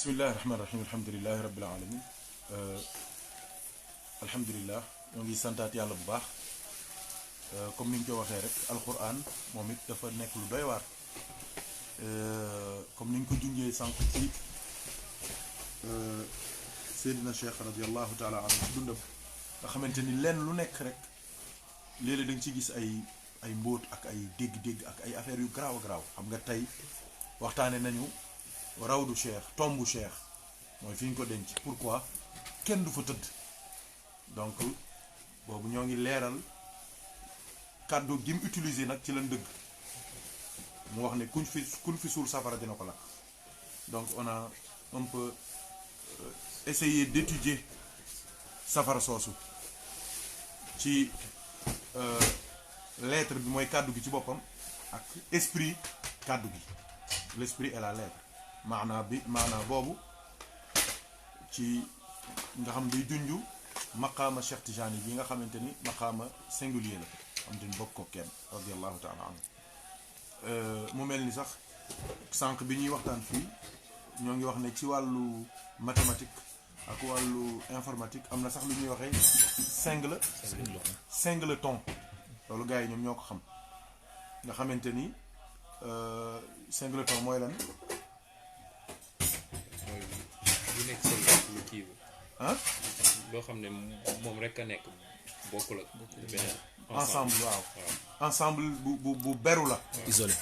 bismillahi rahmaani rahim alhamdulilahi rabbil alamin alhamdulilah ñoo ngi santaat yàlla bu baax comme ni ñu ko waxee rek alquran moom it dafa nekk lu doy waar comme ni ñu ko junjee sànq ci Seydina Cheikh radiallahu taala anhu ci dundam nga xamante ni lenn lu nekk rek léeg-léeg da nga ci gis ay mbóot ak ay dégg-dégg ak ay affaires yu garaaw a garaaw xam nga tey waxtaane nañu rawdu cheikh tombu cheikh mooy fi ñu ko denc pourquoi kenn du fa tëdd donc boobu ñoo ngi leeral kàddu gi mu utiliser nag ci lan dëgg mu wax ne kuñ fi suul safara dina ko lakk donc on a un peu essayé d'étudier safara soosu ci lettre bi mooy kàddu gi ci boppam ak esprit kàddu gi l'esprit et la lettre maanaa boobu ci nga xam day junju maqaama Cheikh Tijani bi nga xamante ni maqaama singulier la xamante ni bokk ko kenn radiallahu taala anhu mu mel ni sax sànq bi ñuy waxtaan fii ñoo ngi wax ne ci wàllu mathématique ak wàllu informatique am na sax lu ñuy waxee singleton loolu gars yi ñoom ñoo ko xam nga xamante ni singleton mooy lan bu nekk seen lu kii ah loo xam ne moom rek a nekk bokkul ak beneen ensemble waaw ensemble bu beru la isolé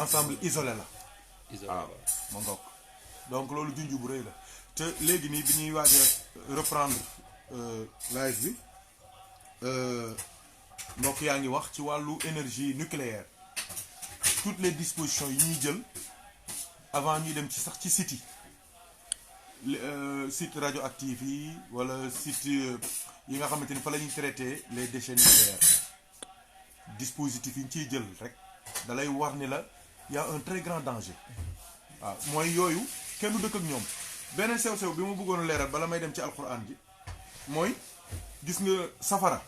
ensemble isolé la waaw ma ngoog donc loolu junju bu rëy la te léegi nii bi ñuy waaj a reprendre live bi mbokk yaa ngi wax ci wàllu énergie nucléaire toutes les dispositions yi ñuy jël avant ñuy dem ci sax ci site yi site radioactif yi wala site yi nga xamante ni fa la ñuy traité les déchets nucléaires dispositifs yi ñu ciy jël rek da lay war ni la y a un très grand danger waaw mooy yooyu kenn du dëkk ak ñoom beneen sew-sew bi ma bëggoon a leeral bala may dem ci alquran ji mooy gis nga safara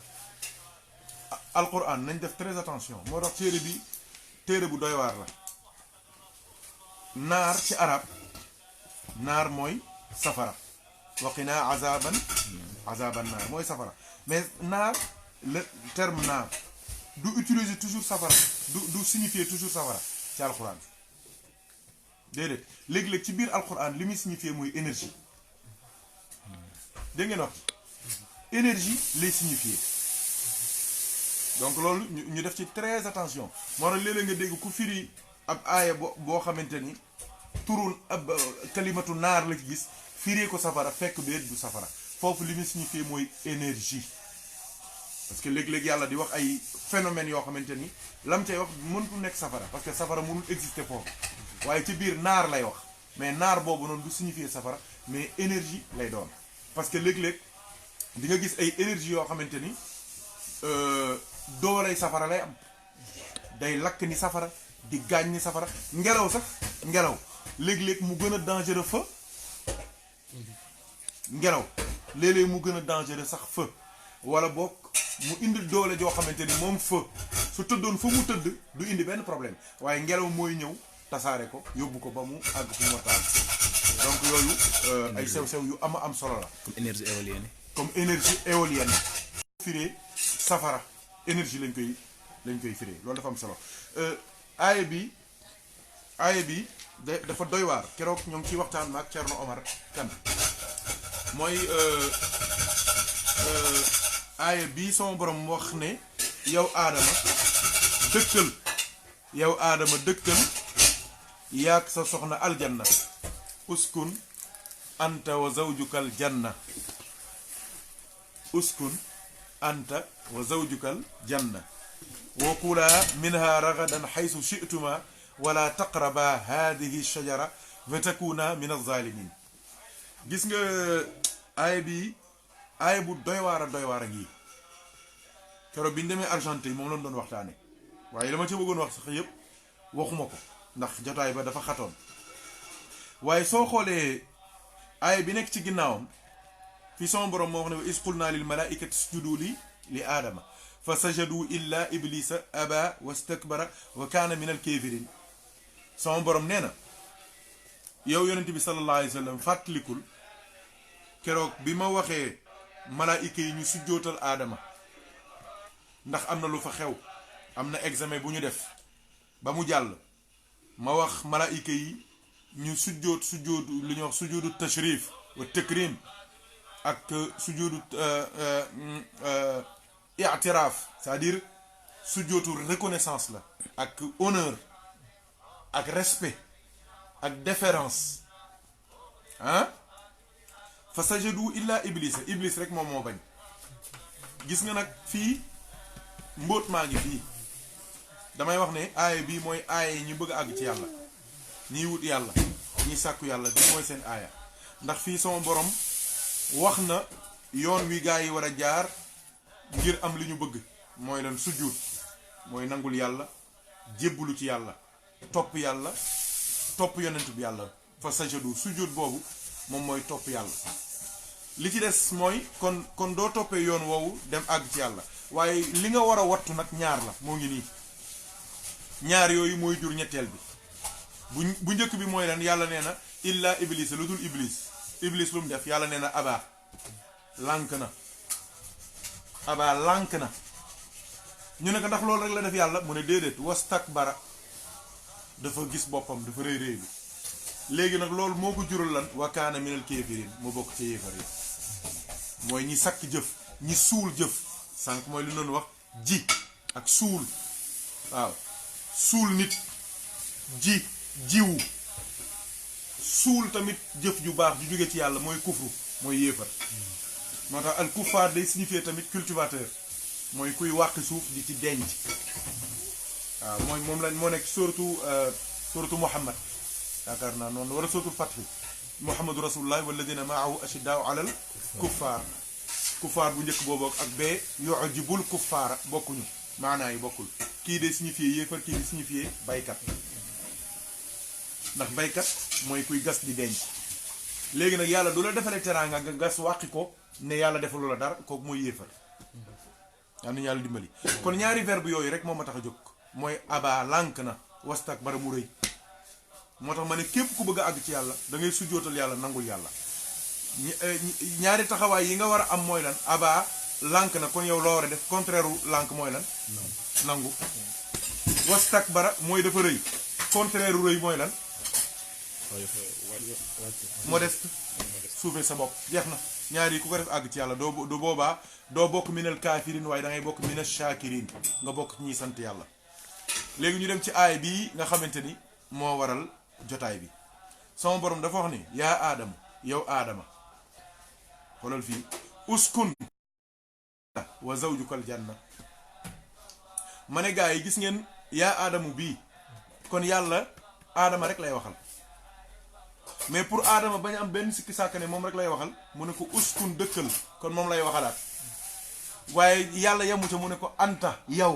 alquran nañ def très attention moo tax téere bu doy waar la naar ci arab naar mooy safara waqinaa azaban naar mooy safara mais naar le terme naar du utiliser toujours safara du signifier toujours safara ci alquran déedéet léegi-léeg ci biir alquran li muy signifier mooy énergie dégg ngeen wax énergie lay signifier donc loolu ñu def ci très attention moo tax léeg-léeg nga dégg ku firi ab aaya boo xamante ni turul ab kalimatu naar la ci gis firee ko safara fekk déet du safara foofu li muy signifier mooy énergie parce que léeg-léeg yàlla di wax ay phénomènes yoo xamante ni lam cay wax mëntu nekk safara parce que safara mënul exister foofu waaye ci biir naar lay wax mais naar boobu noonu du signifier safara mais énergie lay doon parce que léeg-léeg di nga gis ay énergie yoo xamante ni dooley safara lay am day lakk ni safara di gaañ ni safara ngelaw sax ngelaw léeg-léeg mu gën a dangereux feu ngelaw léeg-léeg mu gën a dangereux sax feu wala boog mu indi doole joo xamante ni moom feu su tëddoon fa mu tëdd du indi benn problème waaye ngelaw mooy ñëw tasaare ko yóbbu ko ba mu àgg fu mu taal donc yooyu ay sew-sew yu am solo la comme énergie éolienne firee safara énergie lañ koy firee loolu dafa am solo aaya bi dafa doy waar keroog ñoo ngi ciy waxtaan maak Thierno Omar Kane mooy aaya bi sama borom wax ne yow aadama dëkkal yaag sa soxna aljanna uskun anta wa zawjukal janna wa kulaa minha ragadan haythu shi'tuma wala taqraba hadhihi shajara fa takuna min az-zalimin gis nga aaya bu doy waar a ngi keroog bi ñu demee Argentine moom lañ doon waxtaane waaye dama ci bëggoon wax sax yëpp waxuma ko ndax jotaay ba dafa xatoon waaye soo xoolee aaya bi nekk ci ginnaawam fi son borom moo wax ne wa iz qulna lil malaikati isjudu li aadama fa sajadu illa iblisa aba wastakbara wa kaana min al kafirin son borom nee na yow yonent bi sallallahu alayhi wa sallam fàttalikul keroog bi ma waxee malaayika yi ñu sujjootal aadama ndax am na lu fa xew am na examen bu ñu def ba mu jàll ma wax malaayika yi ñu sujjootu lu ñuy wax sujjootu tashrif wa takrim ak sujjootu i'tiraaf c'est-à-dire sujjootu reconnaissance la ak honneur ak respect ak déférence ah fa sajadu illa iblis rek moom moo bañ gis nga nag fii mbóot maa ngi fii damay wax ne aaya bii mooy aaya yi ñu bëgg a àgg ci yàlla ñiy wut yàlla ñiy sàkku yàlla bii mooy seen aaya ndax fii sama borom wax na yoon wi gaa yi war a jaar ngir am li ñu bëgg mooy lan sujjuut mooy nangul yàlla jébbalu ci yàlla topp yonent bi yàlla fa sajadu sujjuut boobu moom mooy topp yàlla li ci des mooy kon doo toppee yoon woowu dem àgg ci yàlla waaye li nga war a wattu nag ñaar la moo ngi nii ñaar yooyu mooy jur ñetteel bi bu njëkk bi mooy lan yàlla nee na illa iblis lu dul iblis lu mu def yàlla nee na aba lànk na ñu ne ko ndax loolu rek la def yàlla mu ne déedéet wastakbara dafa gis boppam dafa rëy bi léegi nag loolu moo ko jural lan wa kaana minal kaafiriin mu bokk ci yéefar yi mooy ñi sakk jëf ñi suul jëf sànq mooy li noonu wax ji ak suul waaw suul nit jiwu suul tamit jëf ju baax ju jóge ci yàlla mooy kufru mooy yéefar moo tax al kuffaar day signifier tamit cultivateur mooy kuy wàqi suuf di ci denc waaw mooy moom lañ moo nekk suratu Muhammad yaakaar naa noonu war a suratul Fath Muhammadu rasulullah walladina maahu ashiddaau alal kuffaar bu njëkk boobu ak bee yu'jibul kuffaara bokkuñu maanaa yi bokkul kii de signifier yéefar kii di signifier baykat ndax baykat mooy kuy gas di denc léegi nag yàlla du la defalee teraanga nga gas wàqi ko ne yàlla defalu la dara kooku mooy yéefar yal na yàlla dimbali kon ñaari verbe yooyu rek moo ma tax a jóg mooy aba lànk na wastakbara mu rëy moo tax ma ne képp ku bëgg a àgg ci yàlla da ngay sujjootal yàlla nangul yàlla ñaari taxawaay yi nga war a am mooy lan aba lànk na kon yow loo war a def contraire u lànk mooy lan nangu wastakbara mooy dafa rëy contraire u rëy mooy lan modeste suufee sa bopp jeex na ñaar yi ku ko def àgg ci yàlla du boobaa doo bokk minal kaafiriin waaye da ngay bokk minal shaakiriin nga bokk ci ñiy sant yàlla léegi ñu dem ci aay bii nga xamante ni moo waral jotaay bi sama borom dafa wax ni yaa aadama yow aadama xoolal fii uskun wa zawjukal janna ma ne gaa yi gis ngeen yaa aadamu bii kon yàlla aadama rek lay waxal mais pour aadama bañ am benn sikki sàkk ne moom rek lay waxal mu ne ko uskun dëkkal kon moom lay waxalaat waaye yàlla yemu ca mu ne ko anta yow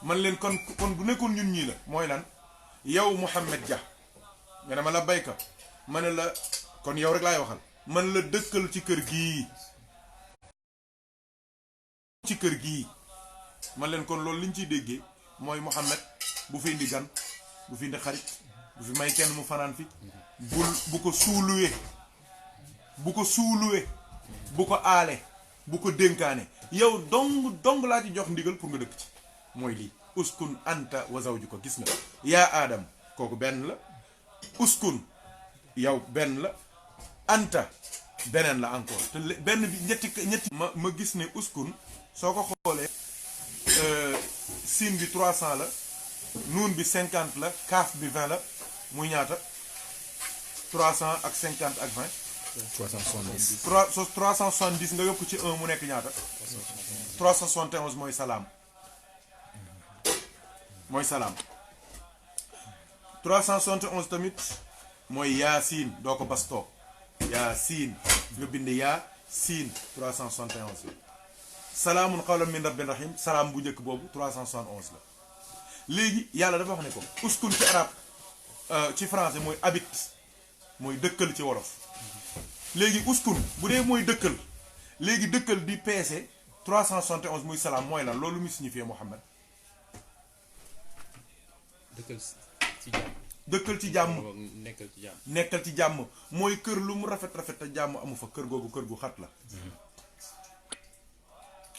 man leen kon bu nekkoon ñun ñii la mooy lan yow Mouhamed Dia nga ne ma la bayka ma ne la kon yow rek laay waxal man la dëkkal ci kër gii man leen kon loolu liñ ciy déggee mooy Mouhamed bu fi indi gan bu fi indi xarit bu fi may kenn mu fanaan fi bu ko suuluwee bu ko aale bu ko dénkaane yow dong laa ci jox ndigal pour nga dëkk ci mooy lii uskun anta wa zawjuka gis nga yaa aadam kooku benn la uskun yow benn la anta beneen la encore te benn bi ñetti ma gis ne uskun soo ko xoolee siin bi 300 la nuun bi 50 la kaaf bi 20 la muy ñaata 300 ak 50 ak 20 370 370 nga yokk ci 1 mu nekk ñaata 371 mooy salaam 371 tamit mooy yaasiin doo ko bastoo yaasiin nga bind yaa siin 371 la salaamun qawlan min rabbin rahim salaam bu njëkk boobu 371 la léegi yàlla dafa wax ne ko uskun ci arab ci français mooy habite mooy dëkkal ci wolof léegi uskun bu dee mooy dëkkal léegi dëkkal di peese 371 muy salaam mooy lan loolu muy signifié Muhammad dëkkal ci jàmm dëkkal ci jàmm nekkal ci jàmm. nekkal ci jàmm mooy kër lu mu rafet rafet te jàmm amu fa kër googu kër gu xat la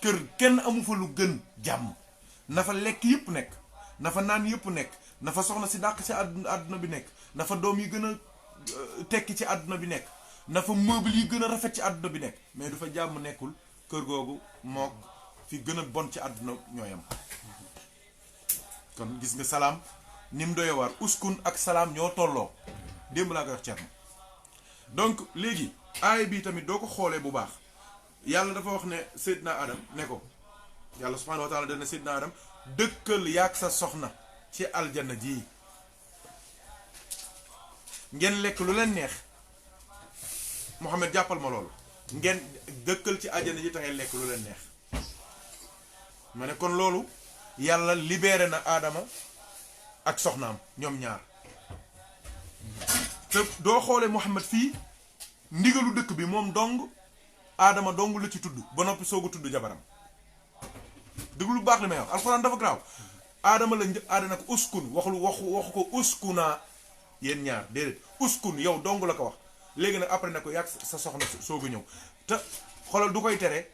kër kenn amu fa lu gën jàmm na fa lekk yëpp nekk na fa naan yëpp nekk na fa soxna si dàq ci àdduna bi nekk na fa doom yi gën a tekki ci àdduna bi nekk na fa meuble yi gën a rafet ci àdduna bi nekk mais du fa jàmm nekkul kër googu mook fi gën a bon ci àdduna ñooyam kon gis nga salaam ni mu doy waar uskun ak salaam ñoo tolloo démb laa koy wax Thierno donc léegi aay bii tamit doo ko xoolee bu baax yàlla dafa wax ne Seydina Adam ne ko yàlla subhaanahu wa taala dana Seydina Adam dëkkal yaag sa soxna ci aljanna ji ngeen lekk lu leen neex Mouhamed jàppal ma loolu ngeen dëkkal ci aljanna ji te ngeen lekk lu leen neex ma ne kon loolu yàlla libéré na Adama ak soxnaam ñoom ñaar te doo xoolee Mouhamed fii ndigalu dëkk bi moom dong Adama dong la ci tudd ba noppi soog a tudd jabaram dëgg lu baax li may wax alxuraan dafa garaaw Adama la Adama ko uskun waxu ko uskuna yéen ñaar déedéet uskun yow dong la ko wax léegi nag après ne ko yàgg sa soxna soog a ñëw te xoolal du koy tere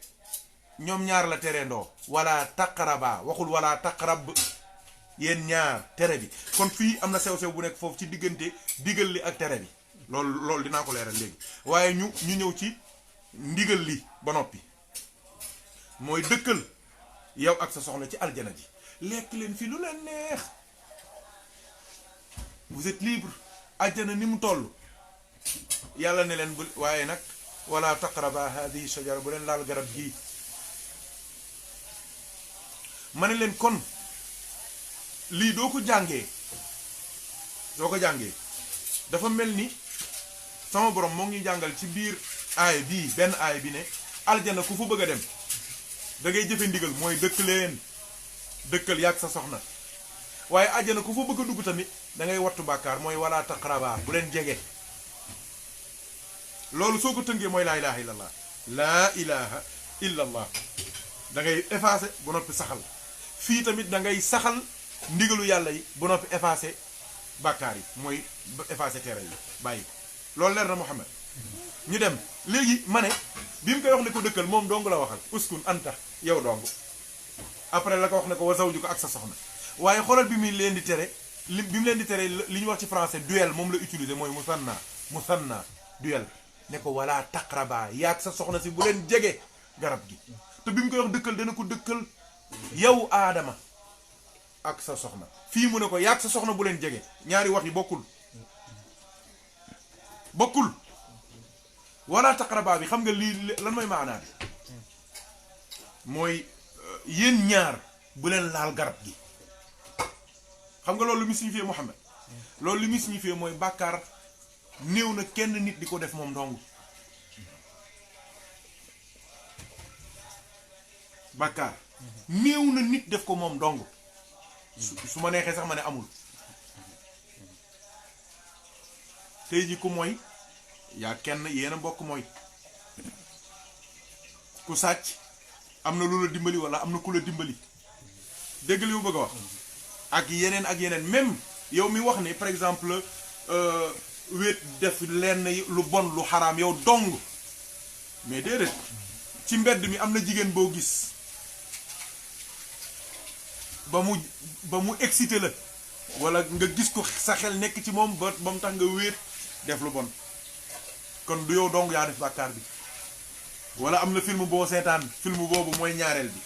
ñoom ñaar la tere ndoo wala taqaraba waxul wala taqarab yéen ñaar tere bi kon fii am na sew-sew bu nekk foofu ci diggante digal li ak tere bi loolu dinaa ko leeral léegi waaye ñu ñëw ci ndigal li ba noppi mooy dëkkal yow ak sa soxna ci aljana ji lekk leen fi lu leen neex vous êtes libre aljana ni mu toll yàlla ne leen bu waaye nag wala taqraba hadihi shajara bu leen laal garab gii ma ne leen kon lii doo ko jàngee dafa mel ni sama borom moo ngi jàngal ci biir aay bii benn aay bi ne aljana ku fa bëgg a dem da ngay jëfe ndigal mooy dëkkal yàgg sa soxna waaye aljana ku fa bëgg a dugg tamit da ngay wattu bàkkaar mooy wala taqraba bu leen jege loolu soo ko tënkee mooy laa ilaha illallah laa ilaha illallah da ngay effacer ba noppi saxal fii tamit da ngay saxal ndigalu yàlla yi ba noppi effacer bàkkaar yi mooy effacer tere yi bàyyi loolu leer na Muhammad ñu dem léegi ma ne bi mu koy wax ne ko dëkkal moom dong la waxal uskun anta yow dong après la ko wax ne ko wa zawjuka ak sa soxna waaye xoolal bi mu leen di tere bi mu leen di tere li ñu wax ci français duel moom la utiliser mooy musanna duel ne ko wala taqraba yaag sa soxna si bu leen jege garab gi te bi mu koy wax dëkkal dana ko dëkkal yow Adama ak sa soxna fii mu ne ko yaag sa soxna bu leen jege ñaari wax yi bokkul wala taqraba bi xam nga lii lan mooy maanaa bi mooy yéen ñaar bu leen laal garab gi xam nga loolu lu muy signifié Muhammad loolu li muy signifié mooy bàkkaar néew na kenn nit di ko def moom dong bàkkaar néew na nit def ko moom dong su ma neexee sax ma ne amul tey ji ku mooy yaa kenn yéen a mbokk mooy ku sàcc am na lu la dimbali wala am na ku la dimbali dégg li mu bëgg a wax ak yeneen même yow mi wax ne par exemple wéet def lenn lu bon lu xaraam yow dong mais déedéet ci mbedd mi am na jigéen boo gis ba mu excité la wala nga gis ko sa xel nekk ci moom ba mu tax nga wéet def lu bon kon du yow dong yaa def bàkkaar bi wala am na film boo seetaan film boobu mooy ñaareel bi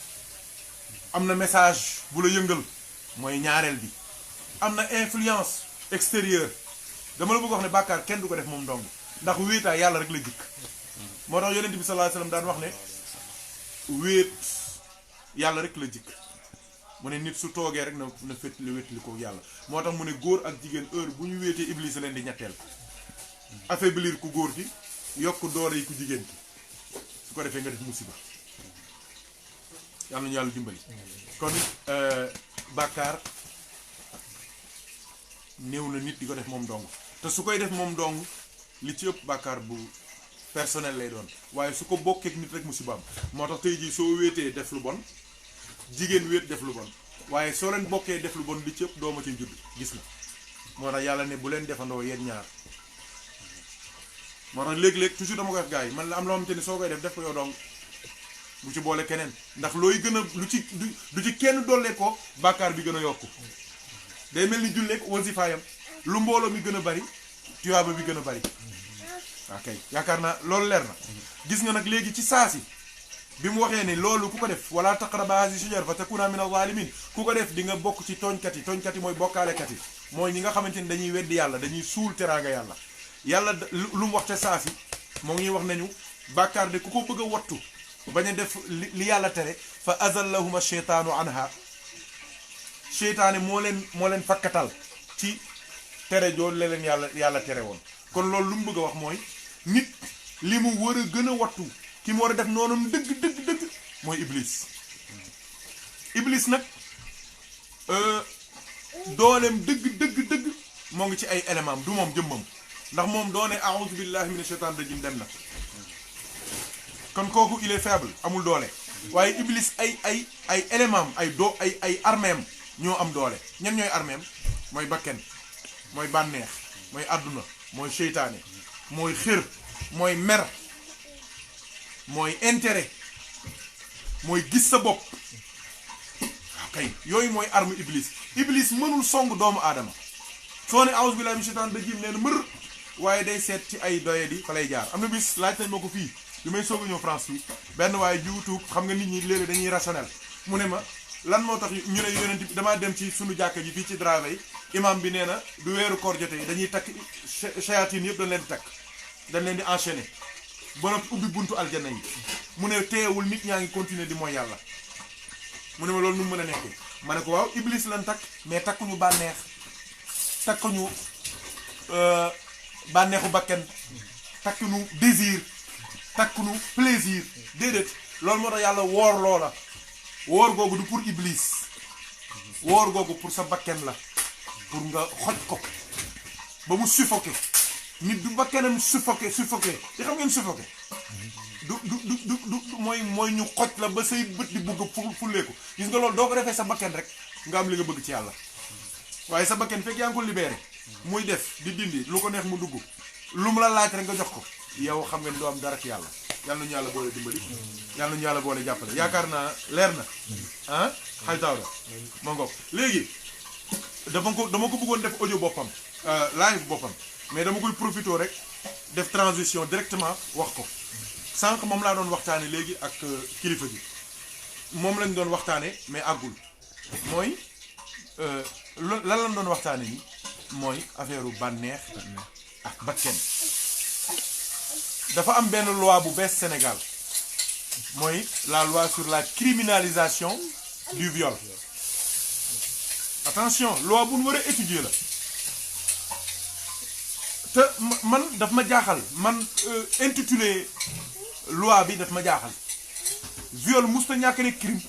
am na message bu la yëngal mooy ñaareel bi am na influence extérieure dama la bëgg wax ne bàkkaar kenn du ko def moom dong ndax wéetaay yàlla rek la jikk moo tax yonent bi sallallahu alayhi wasallam daan wax ne wéet yàlla rek la jikk mu ne nit su toogee rek na fétli wétli ko yàlla moo tax mu ne góor ak jigéen heure bu ñu wéetee iblis leen di ñetteel affaiblir ku góor ki yokk doole yi ku jigéen ki su ko defee nga def musiba yàlla nañu yàlla dimbali kon bàkkaar néew na nit di ko def moom dong te su koy def moom dong li ci ëpp bàkkaar bu personnel lay doon waaye su ko bokkeek nit rek musibaam moo tax tey jii soo wéetee def lu bon jigéen wéet def lu bon waaye soo leen bokkee def lu bon li ci ëpp dooma cay judd gis na moo tax yàlla ne bu leen defandoo yéen ñaar moo tax léeg-léeg toujours dama koy wax gars yi man la am loo xamante ni soo koy def ko yow dong bu ci boole keneen ndax looy gën a lu ci du ci kenn dollee ko bàkkaar bi gën a yokku day mel ni julleek wasifaayam lu mbooloo mi gën a bari tuyaaba bi gën a bari ok yaakaar naa loolu leer na gis nga nag léegi ci saasi bi mu waxee ne loolu ku ko def wala taqraba hazihi shajar fa takuna min az-zalimin ku ko def di nga bokk ci tooñkat yi mooy bokkaalekat yi mooy ñi nga xamante ni dañuy weddi yàlla dañuy suul teraanga yàlla lu mu wax ca saasi moo ngi wax nañu bàkkaar de ku ko bëgg a wattu bañ a def li yàlla tere fa azallahuma sheytaanu anha sheytaane moo leen fakkatal ci tere joon leen yàlla tere woon kon loolu lu mu bëgg a wax mooy nit li mu war a gën a wattu ki mu war a def noonu dëgg mooy iblis nag dooleem dëgg moo ngi ci ay élément du moom jëmmam ndax moom doone a'udhu billahi minash shaitanir rajim dem na kon kooku il est faible amul doole waaye iblis ay élément ay armeem ñoo am doole ñan ñooy armeem mooy bakken mooy bànneex mooy àdduna mooy seytaane mooy xër mooy mer mooy intérêt mooy gis sa bopp kay yooyu mooy arme iblis mënul song doomu aadama soo ne a'udhu billahi minash shaitanir rajim nee na mër waaye day seet ci ay doye di fa lay jaar am na bis laaj nañ ma ko fii bi may soog a ñëw France fii benn waaye YouTube xam nga nit ñi léeg-léeg dañuy rationnel mu ne ma lan moo tax ñu ne yonent bi damaa dem ci sunu jàkka ji fii ci Draveil imam bi nee na du weeru koor jotee dañuy takk shayatin yëpp dañ leen di takk dañ leen di enchaîner ba noppi ubbi buntu aljanna yi mu ne teewul nit ñaa ngi continuer di mooy yàlla mu ne ma loolu nu mu mën a nekkee ma ne ko waaw iblis lan takk mais takkuñu bànneex takkuñu bànneexu bakken takkuñu désir takkuñu plaisir déedéet loolu moo tax yàlla woor loola woor googu du pour iblis woor googu pour sa bakken la pour nga xoj ko ba mu suffoqué nit du bakkenam suffoqué di xam ngeen suffoqué du mooy ñu xoj la ba say bët di bugg fulleeku gis nga loolu doo ko defee sa bakken rek nga am li nga bëgg ci yàlla waaye sa bakken fekk yaa ngi ko libéré muy def di dindi lu ko neex mu dugg lu mu la laaj rek nga jox ko yow xam nga ni doo am dara ci yàlla yàlla nañu yàlla boole dimbali yàlla nañu yàlla boole jàppale yaakaar naa leer na ah xay taaw la ma ngoog léegi dama ko bëggoon def audio boppam live boppam mais dama koy profité rek def transition directement wax ko sànq moom laa doon waxtaane léegi ak kilifa gi moom lañ doon waxtaane mais àggul mooy lan lañ doon waxtaane ni mooy affaire bànneex ak bakken dafa am benn loi bu bees Sénégal mooy la loi sur la criminalisation du viol attention loi bu ñu war a étudier la te man daf ma jaaxal man intitulé loi bi daf ma jaaxal viol musta ñàkk ne crime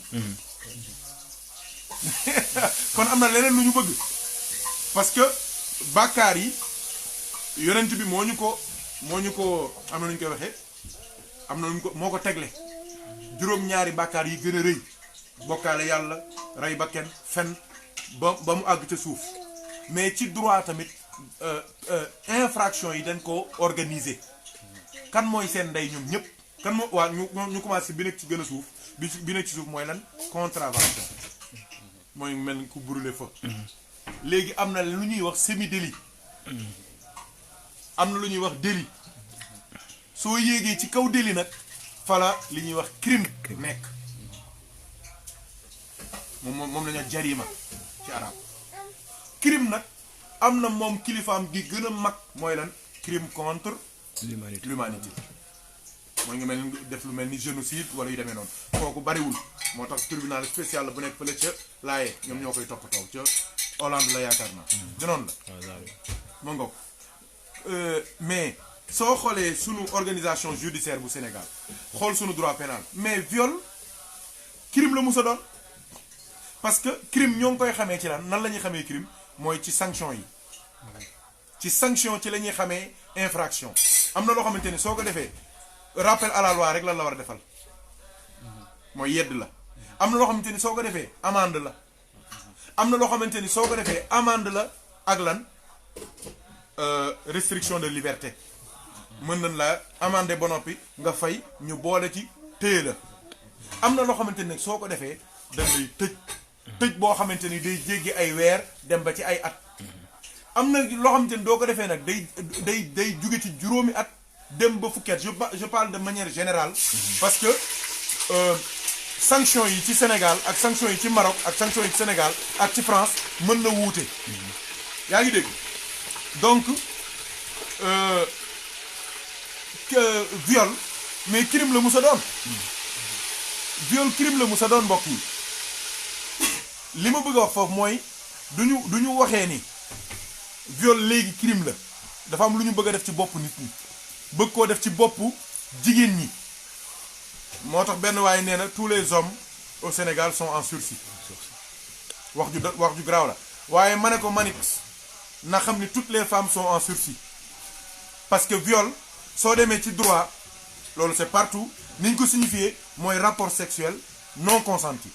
kon am na leneen lu ñu bëgg parce que bàkkaar yi yonent bi moo ñu ko am na nu ñu koy waxee am na nu ñu ko moo ko tegle juróom-ñaari bàkkaar yi gën a rëy bokkaale yàlla rey bakken fen ba mu àgg ca suuf mais ci droit tamit infraction yi dañ ko organiser kan mooy seen ndey ñoom ñëpp kan moo waa ñu commencé bi nekk ci gën a suuf bi nekk ci suuf mooy lan contravention mooy mel ni ku brûler fa léegi am na lu ñuy wax semi délit am na lu ñuy wax délit soo yéegee ci kaw délit nag fala li ñuy wax crime nekk moom la ñu wax jarima ci arab crime nag am na moom kilifaam gi gën a mag mooy lan crime contre l'humanité mooy nga mel ni def lu mel ni génocide wala yu demee noonu kooku bariwul moo tax tribunal spécial bu nekk fële ca laaye ñoom ñoo koy toppatoo ca Hollande la yaakaar naa dinoon la ma ngoog mais soo xoolee sunu organisation judiciaire bu Sénégal xool sunu droit pénal mais viol crime la musa doon parce que crime ñoo ngi koy xamee ci lan nan la ñuy xamee crime mooy ci sanction yi ci sanction ci la ñuy xamee infraction am na loo xamante ni soo ko defee rappel à la loi rek lan la war a defal mooy yedd la am na loo xamante ni soo ko defee amende la am na loo xamante ni soo ko defee amende la ak lan restriction de liberté mën nañ la amender ba noppi nga fay ñu boole ci téye la am na loo xamante ne soo ko defee dañ lay tëj boo xamante ni day jéggi ay weer dem ba ci ay at am na loo xamante ni doo ko defee nag day jóge ci juróomi at dem ba fukki at je parle de manière générale parce que sanctions yi ci Sénégal ak sanctions yi ci Maroc ak sanctions yi ci Sénégal ak ci France mën na wuute yaa ngi dégg donc viol mais crime la musa doon viol crime la musa doon mbokk yi li ma bëgg a wax foofu mooy duñu waxee ni viol léegi crime la dafa am lu ñu bëgg a def ci bopp nit ñi bëgg koo def ci boppu jigéen ñi moo tax benn waaye nee na tous les hommes au Sénégal sont en sursis wax ju garaaw la waaye ma ne ko manit na xam ni toutes les femmes sont en sursis parce que viol soo demee ci droit loolu c'est partout ni ñu ko signifié mooy rapport sexuel non consenti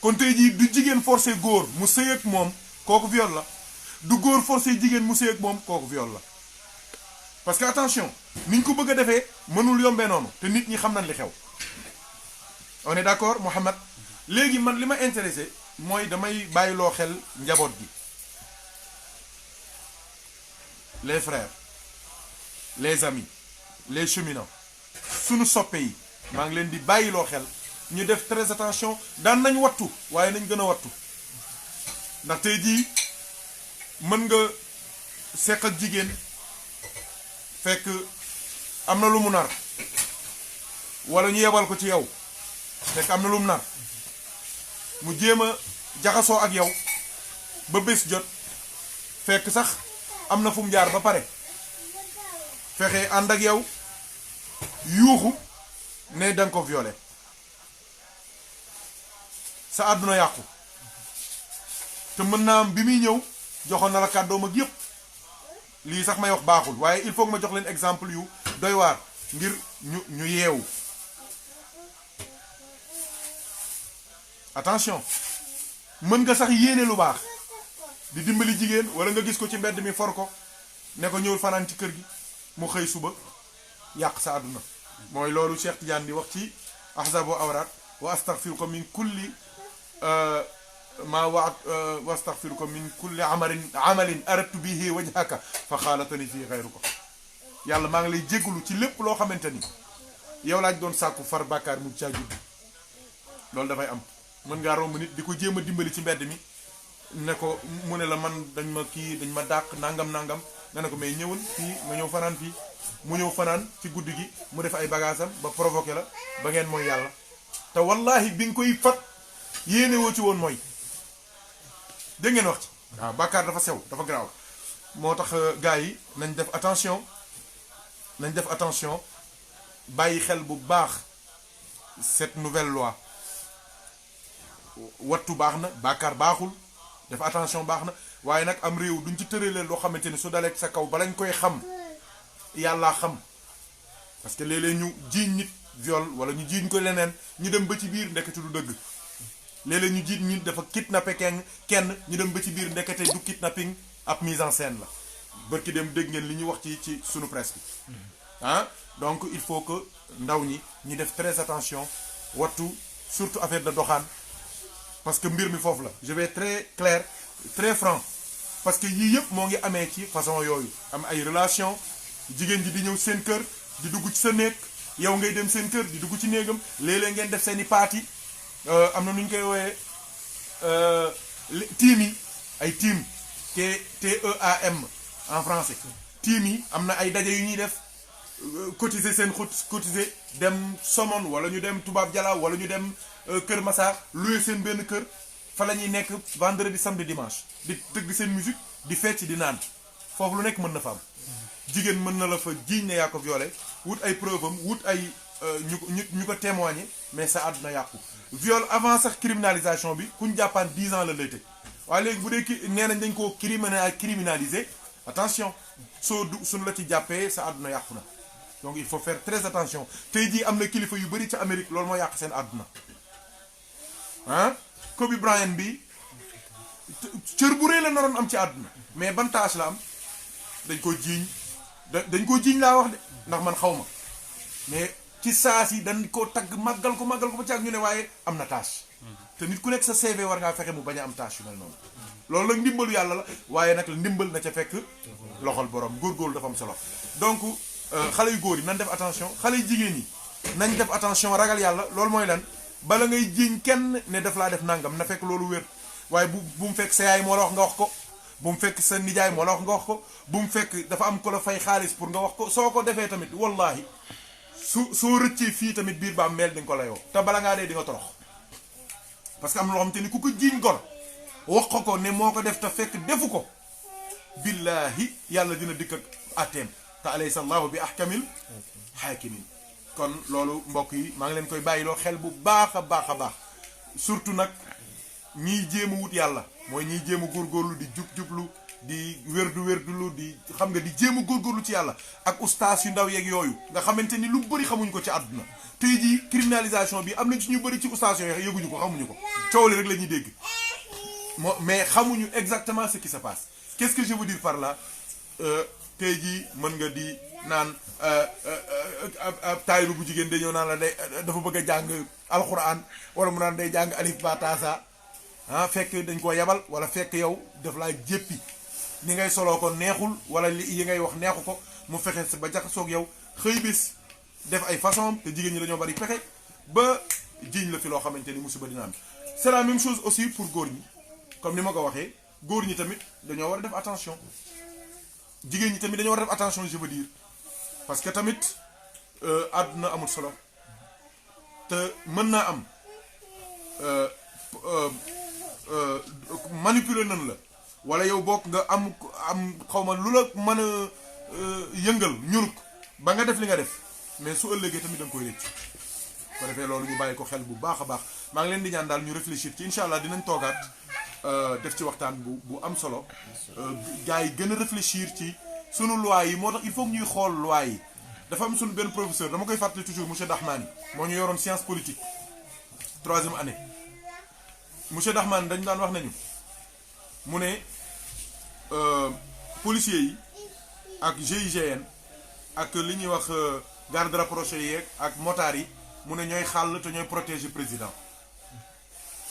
kon tey jii du jigéen forcé góor mu sëy ak moom kooku viol la du góor forcé jigéen mu sëy ak moom kooku viol la parce que attention ni ñu ko bëgg a defee mënul yombee noonu te nit ñi xam nañ li xew on est d'accord Mohamed léegi man li ma intéressé mooy damay bàyyiloo xel njaboot gi les frères les amis les cheminants sunu soppe yi maa ngi leen di bàyyiloo xel ñu def très attention daan nañ wattu waaye nañ gën a wattu ndax tey jii mën nga seq ak jigéen fekk am na lu mu nar wala ñu yebal ko ci yow fekk am na lu mu nar mu jéem a jaxasoo ak yow ba bés jot fekk sax am na fu mu jaar ba pare fexe ànd ak yow yuuxu ne danga ko violé sa àdduna yàqu te mën naa am bi muy ñëw joxoon na la kàddoom ak yépp lii sax may wax baaxul waaye il faut que ma jox leen exemple yu doy waar ngir ñu yeewu attention mën nga sax yéene lu baax di dimbali jigéen wala nga gis ko ci mbedd mi for ko ne ko ñëwul fanaan ci kër gi mu xëy suba yàq sa àdduna mooy loolu Cheikh Tidiane di wax ci ahzabu awraat wa astaghfiruka min kulli wa astaghfiruka min kulli amalin aradtu bihi wajhaka fa xaalatani fii xayruka yàlla maa ngi lay jégalu ci lépp loo xamante ni yow laaj doon sàkku far bàkkaar mu caa judd loolu dafay am mën ngaa romb nit di ko jéem a dimbali ci mbedd mi ne ko mu ne la man dañ ma dàq nangam nga ne ko mais ñëwul fii nga ñëw fanaan fii mu ñëw fanaan ci guddi gi mu def ay bagaasam ba provoqué la ba ngeen mooy yàlla te wallahi bi nga koy fat yéene woo ci woon mooy dégg ngeen wax ci waaw bàkkaar dafa sew dafa garaaw moo tax gars yi nañ def attention bàyyi xel bu baax cette nouvelle loi wattu baax na bàkkaar baaxul def attention baax na waaye nag am réew duñ ci tëralee loo xamante ni su dalee sa kaw balañ koy xam yàllaa xam parce que léeg-léeg ñu jiiñ nit viol wala ñu jiiñ ko leneen ñu dem ba ci biir ndekete du dëgg léeg-léeg ñu jiiñ nit dafa kidnappé kenn ñu dem ba ci biir ndekete du kidnapping ab mise en scène la bërki dem dégg ngeen li ñu wax ci sunu presse bi donc il faut que ndaw ñi ñu def très attention wattu surtout affaire de doxaan parce que mbir mi foofu la je vais être très clair très franc parce que yii yëpp moo ngi amee ci façon yooyu am ay relation jigéen ji di ñëw seen kër di dugg ci sa néeg yow ngay dem seen kër di dugg ci néegam léeg-léeg ngeen def seen i party am na nu ñu koy wooyee team yi ay team TEAM en français team yi am na ay daje yu ñuy def cotiser seen cotiser dem Somone wala ñu dem Tubaab Jalaaw wala ñu dem Kër Massar louer seen benn kër fa la ñuy nekk vendredi samedi dimanche di tëgg seen musique di fecc di naan foofu lu nekk mën na fa am jigéen mën na la fa jiiñ ne yaa ko violé wut ay preuve am wut ay ñu ko témoigner mais sa àdduna yàqu viol avant sax criminalisation bi kuñ jàppaan 10 ans la lay tëj waaye léegi bu dee nee nañ dañ koo criminaliser attention suñu la ci jàppee sa àdduna yàqu na donc il faut faire très attention tey jii am na kilifa yu bari ca Amérique loolu moo yàq seen àdduna Kobe Bryant bi cër bu rëy la naroon am ci àdduna mais ban tâche la am dañ ko jiiñ dañ ko jiiñ laa wax de ndax man xaw ma mais ci saas yi dañ ko tagg màggal ko ba ci ak ñu ne waaye am na tâche te nit ku nekk sa CV war ngaa fexe mu bañ a am tâche yu mel noonu loolu nag ndimbalu yàlla la waaye nag ndimbal na ca fekk loxol borom góorgóorlu dafa am solo donc xale yu góor yi nañ def attention xale yu jigéen yi nañ def attention ragal yàlla loolu mooy lan bala ngay jiiñ kenn ne daf laa def nangam na fekk loolu wér waaye bu mu fekk sa yaay moo la wax nga wax ko bu mu fekk sa nijaay moo la wax nga wax ko bu mu fekk dafa am ko la fay xaalis pour nga wax ko soo ko defee tamit wallahi soo rëccee fii tamit biir baam meel di nga ko layoo te bala ngaa dee di nga torox parce que am na loo xam te ni ku ko jiiñ gor wax ko ne moo ko def te fekk defu ko billahi yàlla dina dikk ak atteem te alaysa allahu bi ahkamil hakimin kon loolu mbokk yi maa ngi leen koy bàyyiloo xel bu baax a baax a baax surtout nag ñiy jéem a wut yàlla mooy ñiy jéem a góorgóorlu di jub-jublu di wérdulu di xam nga di jéem a góorgóorlu ci yàlla ak ustaas yu ndaw yeeg yooyu nga xamante ni lu bëri xamuñ ko ci àdduna tey jii criminalisation bi am na ci ñu bëri ci ustaas yooyu yëguñu ko xamuñu ko coow li rek la ñuy dégg mais xamuñu exactement ce qui se passe qu'est-ce que je veux dire par là tey jii mën nga di naan taalibe bu jigéen day ñëw naan la day dafa bëgg a jàng alxuraan wala mu naan day jàng alif ba taasa fekk dañ koo yabal wala fekk yow daf laa jéppi ni ngay soloo ko neexul wala yi ngay wax neexu ko mu fexe ba jaxasoog yow xëy bis def ay façon te jigéen ñi dañoo bari pexe ba jiiñ la fi loo xamante ni musiba dina am c'est la même chose aussi pour góor ñi comme ni ma ko waxee góor ñi tamit dañoo war a def attention jigéen ñi tamit dañoo war a def attention je veux dire parce que tamit àdduna amul solo te mën naa am manipuler nan la wala yow bokk nga am xaw ma lu la mën a yëngal ñunuk ba nga def li nga def mais su ëllëgee tamit da nga koy rëcc ko defee loolu ñu bàyyi ko xel bu baax a baax maa ngi leen di ñaan daal ñu réfléchir ci incha allah dinañ toogaat def ci waxtaan bu am solo gars yi gën a réfléchir ci sunu loi yi moo tax il faut que ñuy xool loi yi dafa am sunu benn professeur dama koy fàttali toujours monsieur Dahmani moo ñu yoroon science politique 3e année monsieur Dahmani dañu daan wax nañu mu ne policiers yi ak GIGN ak li ñuy wax garde rapproché yeeg ak motards yi mu ne ñooy xàll te ñooy protéger président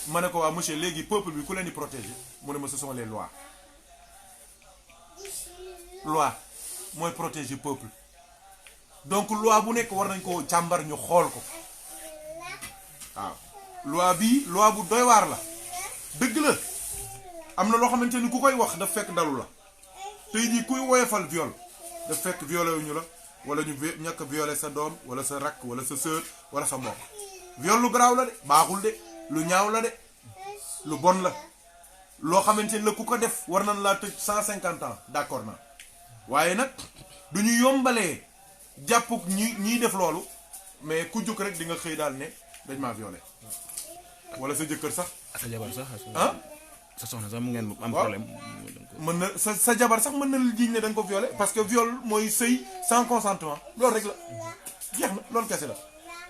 ma ne ko waa monsieur léegi peuple bi ku leen di protéger mu ne ma ce sont les lois loi mooy protéger peuple donc loi bu nekk war nañ ko càmbar ñu xool ko waaw loi bii loi bu doy waar la dëgg la am na loo xamante ni ku koy wax daf fekk dalu la tey jii kuy woyofal viol daf fekk violé wuñu la wala ñu ñàkk violé sa doom wala sa rakk wala sa sœur wala sa mbokk viol lu garaaw la de baaxul de lu ñaaw la de lu bon la loo xamante ni la ku ko def war nañ laa tëj 150 ans d'accord na waaye nag du ñu yombalee jàpp ñiy def loolu mais ku jóg rek di nga xëy daal ne dañ maa violé wala sa jëkkër sax. sa jabar sax. sa soxna sax mu ngeen am waaw problème. mën na sa jabar sax mën na la jiiñ ne da nga ko violé parce que viol mooy sëy sans consentement loolu rek la jeex na loolu kese la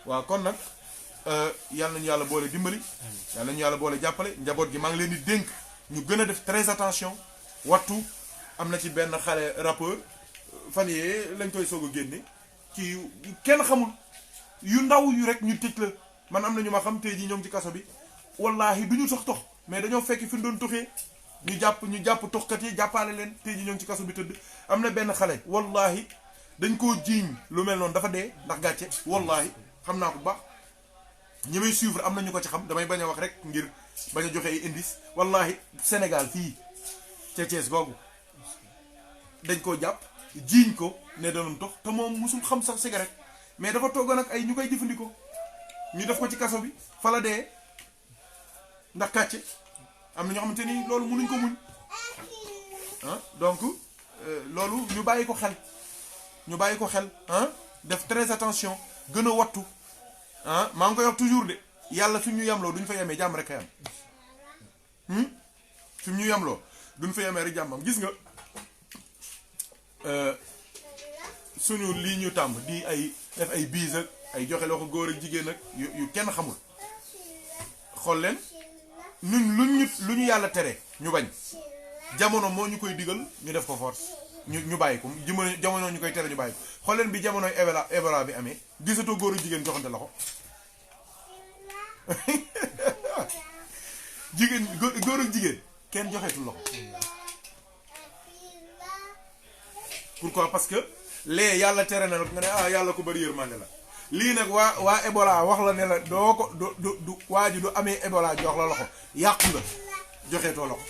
waaw kon nag yàlla nañu yàlla boole dimbali yàlla nañu yàlla boole jàppale njaboot gi maa ngi leen di dénk ñu gën a def très attention wattu am na ci benn xale rappeur fan yee lañ koy soog a génne ci kenn xamul yu ndaw yu rek ñu tëj la man am na ñu ma xam tey jii ñoo ngi ci kaso bi wallahi du ñu sax tox mais dañoo fekk fi ñu doon toxee ñu jàpp toxkat yi jàppaale leen tey jii ñoo ngi ci kaso bi tëdd am na benn xale wallahi dañ koo jiiñ lu mel noonu dafa dee ndax gàcce wallahi xam naa ko bu baax ñi may suivre am na ñu ko ci xam damay bañ a wax rek ngir bañ a joxe ay indice wallahi Sénégal fii ca Thiès googu dañ koo jàpp jiiñ ko ne danoon tox te moom musul xam sax cigarette mais dafa toogoon ak ay ñu koy jëfandikoo ñu def ko ci kaso bi fa la dee ndax kàcce am na ñoo xamante ni loolu mënuñ ko muñ donc loolu ñu bàyyi ko xel def très attention gën a wattu maa ngi koy wax toujours de yàlla fi ñu yemloo duñ fa yemee jàmm rek a yam fi ñu yemloo duñ fa yemee rek jàmmam gis nga suñu lii ñu tàmm di ay def ay biis ak ay joxe loxo góor ak jigéen ak yu kenn xamul xool leen lu ñu yàlla tere ñu bañ jamono moo ñu koy digal ñu def ko force ñu bàyyi ko jamono ñu koy tere ñu bàyyi ko xool leen bi jamonoy Ebola bi amee gisatoo góor ak jigéen joxante loxo jigéen góor ak jigéen kenn joxeetul loxo pourquoi parce que lee yàlla tere na nag nga ne ah yàlla ko bari yërmande la lii nag waa Ebola wax la ne la doo ko du waa ji du amee Ebola jox la loxo yàqu nga joxeetoo loxo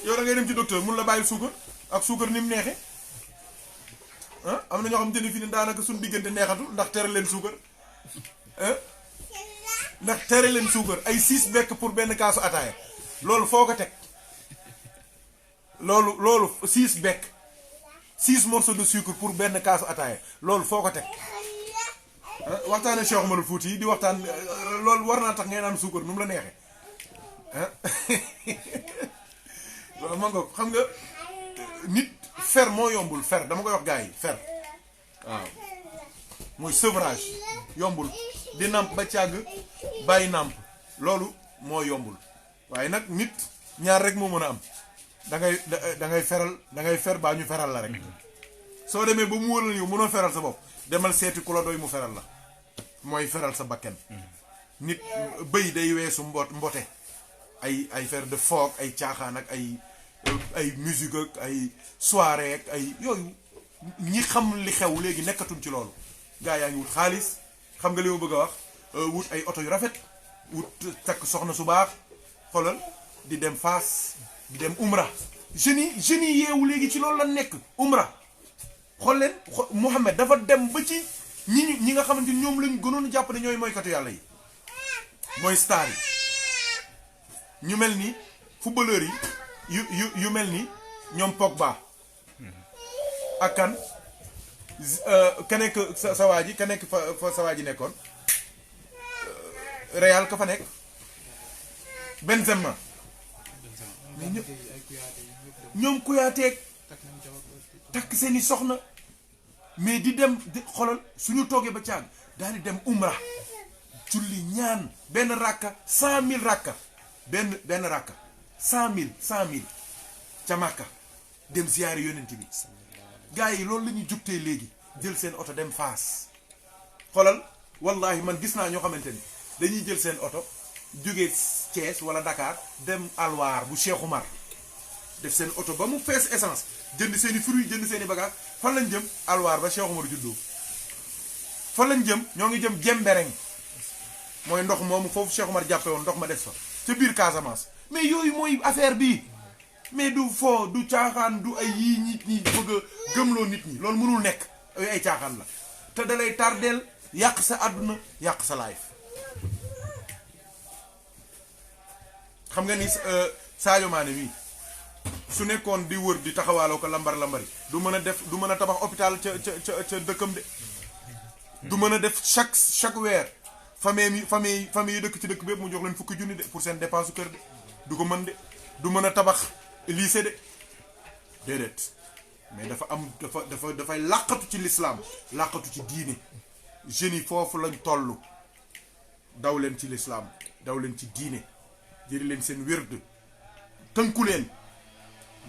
yow da ngay dem ci docteur mun la bàyyil suukar ak suukar ni mu neexe ah am na ñoo xamante ni fii ne daanaka suñu diggante neexatul ndax tere leen suukar ndax tere leen suukar ay 6 bekk pour benn kaasu ataaya loolu foo ko teg loolu 6 bekk 6 morceaux de sucre pour benn kaasu ataaya loolu foo ko teg waxtaane Cheikh Oumar Fouti yi di waxtaan loolu war naa tax ngay naan suukar nu mu la neexee waaw man ko xam nga nit fer moo yombul fer dama koy wax gars yi fer waaw mooy sevrage yombul di nàmp ba càgg bàyyi nàmp loolu moo yombul waaye nag nit ñaar rek moo mën a am da ngay fer baa ñu feral la rek soo demee ba mu wóor la yow mënoo feral sa bopp demal seeti ku la doy mu feral la mooy feral sa bakken nit bëy day weesu mbote ay fer de foog ay caaxaan ak ay musique ak ay soirée ak ay yooyu ñi xam li xew léegi nekkatuñ ci loolu gaa yaa ngi wut xaalis xam nga li ma bëgg a wax wut ay oto yu rafet wut takk soxna su baax xoolal di dem Fass di dem umra jeunes yi yeewu léegi ci loolu la nekk umra xool leen Mouhamed dafa dem ba ci ñi nga xamante ni ñoom lañ gënoon jàpp ne ñooy mooykatu yàlla yi mooy star yi ñu mel ni footballeur yi yu mel ni ñoom Pogba ak kan ka nekk sa waa ji ka nekk fa sa waa ji nekkoon Real ka fa nekk Benzema mais ñoom Kouyaté takk seeni soxna mais di dem di xolal suñu toogee ba caag daal di dem umra julli ñaan benn rakka 100 000 rakka benn rakka 100 000 ca Makka dem ziyaare yonent bi gars yi loolu la ñuy jugtee léegi jël seen oto dem Fass xolal wallahi man gis naa ñoo xamante ni dañuy jël seen oto jógee Thiès wala Dakar dem Alwaar bu Cheikh Oumar def seen oto ba mu fees essence jënd seeni fruits jënd seeni bagages fan lañ jëm Alwaar ba Cheikh Oumar juddoo fan lañ jëm ñoo ngi jëm Jembereng mooy ndox moomu foofu Cheikh Oumar jàppe woon ndox ma des fa ca biir Casamance mais yooyu mooy affaire bii mais du foo du caaxaan du ay yii nit ñi bëgg a gëmloo nit ñi loolu mënul nekk yooyu ay caaxaan la te dalay tardeel yàq sa àdduna yàq sa life xam nga ni Sadio Mané mii su nekkoon di wër di taxawaaloo ko lambari du mën a tabax hôpital ca dëkkam de du mën a def chaque weer famille yi dëkk ci dëkk bépp mu jox leen fukki junni de pour seen dépense kër de du ko mën de du mën a tabax lycée de déedéet mais dafay làqatu ci l'islam làqatu ci diine jeunes yi foofu lañ toll daw leen ci l'islam daw leen ci diine jëri leen seen wérd tënku leen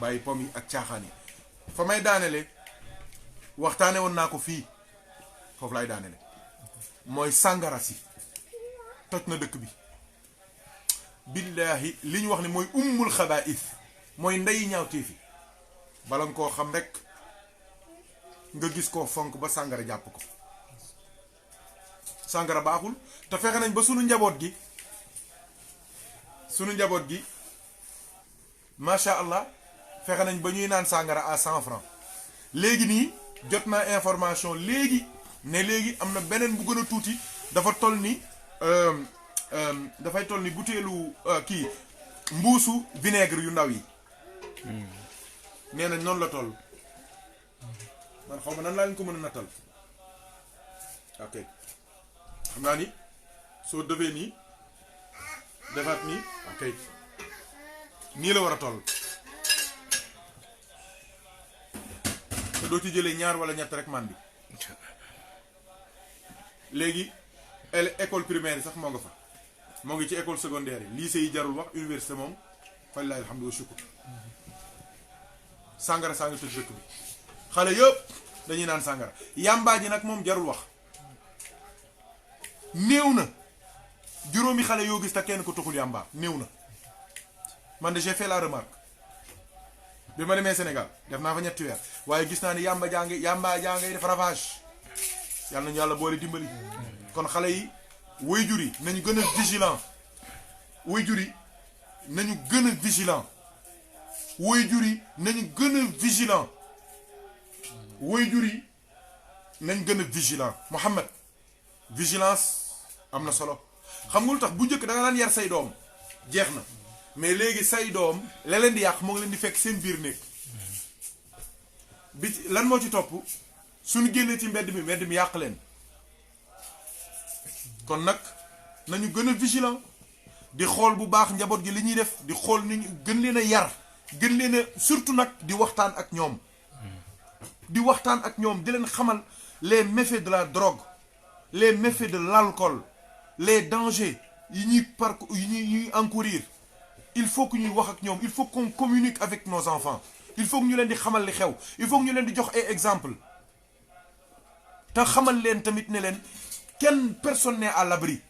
bàyyi pom yi ak caaxaan yi fa may daanele waxtaane woon naa ko fii foofu lay daanele mooy sàngara si toj na dëkk bi billaahi li ñu wax ne mooy ummul xabaa'is mooy ndeyi ñaawteefi bala nga koo xam rek nga gis koo fonk ba sàngara jàpp ko sàngara baaxul te fexe nañ ba sunu njaboot gi macha allah fexe nañ ba ñuy naan sàngara à 100 francs léegi nii jot naa information léegi ne léegi am na beneen bu gën a tuuti dafa toll ni dafay toll ni butéelu kii mbuusu vinaigre yu ndaw yi nee nañ noonu la toll man xaw ma nan laa leen ko mën a nattal ok xam naa ni soo defee nii defaat nii ok nii la war a toll te doo ci jëlee ñaar wala ñett rek man bi léegi école primaire yi sax moo nga fa moo ngi ci école secondaire yi lycée yi jarul wax université moom falilahi alhamdu wa shukr sàngara saa ngi tëj dëkk bi xale yëpp dañuy naan sàngara yàmbaa ji nag moom jarul wax néew na juróomi xale yoo gis te kenn ko tuxul yàmbaa néew na man de j'ai fait la remarque bi ma demee Sénégal def naa fa ñetti weer waaye gis naa ni yàmbaa jaa ngay def ravage yàlla nañu yàlla boole dimbali kon xale yi waajur yi nañu gën a vigilant waajur yi nañu gën a vigilant waajur yi nañu gën a vigilant waajur yi nañ gën a vigilant Mouhamed vigilance am na solo xam nga lu tax bu njëkk da nga daan yar say doom jeex na mais léegi say doom la leen di yàq moo ngi leen di fekk seen biir néeg bi lan moo ci topp suñu génnee ci mbedd mi yàq leen kon nag nañu gën a vigilant di xool bu baax njaboot gi li ñuy def di xool ni gën leen a yar gën leen a surtout nag di waxtaan ak ñoom di waxtaan ak ñoom di leen xamal les méfaits de la drogue les méfaits de l'alcool les dangers yi ñuy encourir il faut que ñuy wax ak ñoom il faut qu'on communique avec nos enfants il faut que ñu leen di xamal li xew il faut que ñu leen di jox ay exemple te xamal leen tamit ne leen kenn personne n'est à l'abri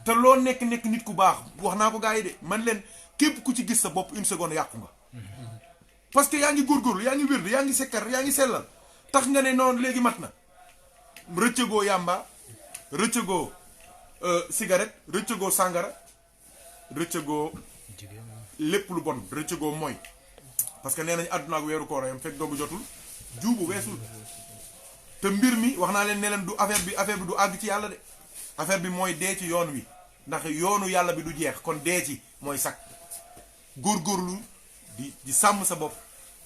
te loo nekk nit ku baax wax naa ko gars yi de man leen képp ku ci gis sa bopp une seconde yàqu nga parce que yaa ngi góorgóorlu yaa ngi wérdu yaa ngi sekkar yaa ngi sellal tax nga ne noonu léegi mat na rëccëgoo yàmba rëccëgoo cigarette rëccëgoo sàngara rëccëgoo lépp lu bon rëccëgoo mooy parce que nee nañ àdduna ak weeru koor yam fekk doogu jotul juubu weesul te mbir mi wax naa leen ne leen du affaire bi du àgg ci yàlla de affaire bi mooy dee ci yoon wi ndax yoonu yàlla bi du jeex kon dee ci mooy sakk góorgóorlu di sàmm sa bopp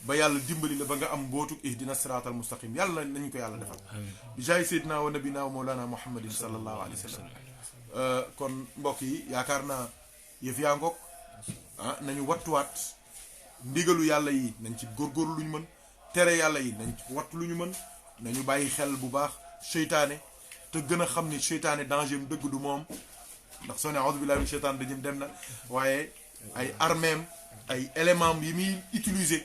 ba yàlla dimbali la ba nga am mbootuk ihdina siraatal mustaqim yàlla nañu ko yàlla defal bi jaay seydina wa nabina wa mawlana muhammadin sallallahu alayhi wa sallam kon mbokk yi yaakaar naa yëf yaa ngoog nañu wattuwaat ndigalu yàlla yi nañ ci góorgóorlu lu ñu mën tere yàlla yi nañ ci wattu lu ñu mën nañu bàyyi xel bu baax seytaane te gën a xam ni seytaane danger mu dëgg du moom ndax soo ne a'udhu billahi min seytaane rajim dem na waaye ay armeem ay éléments yi muy utiliser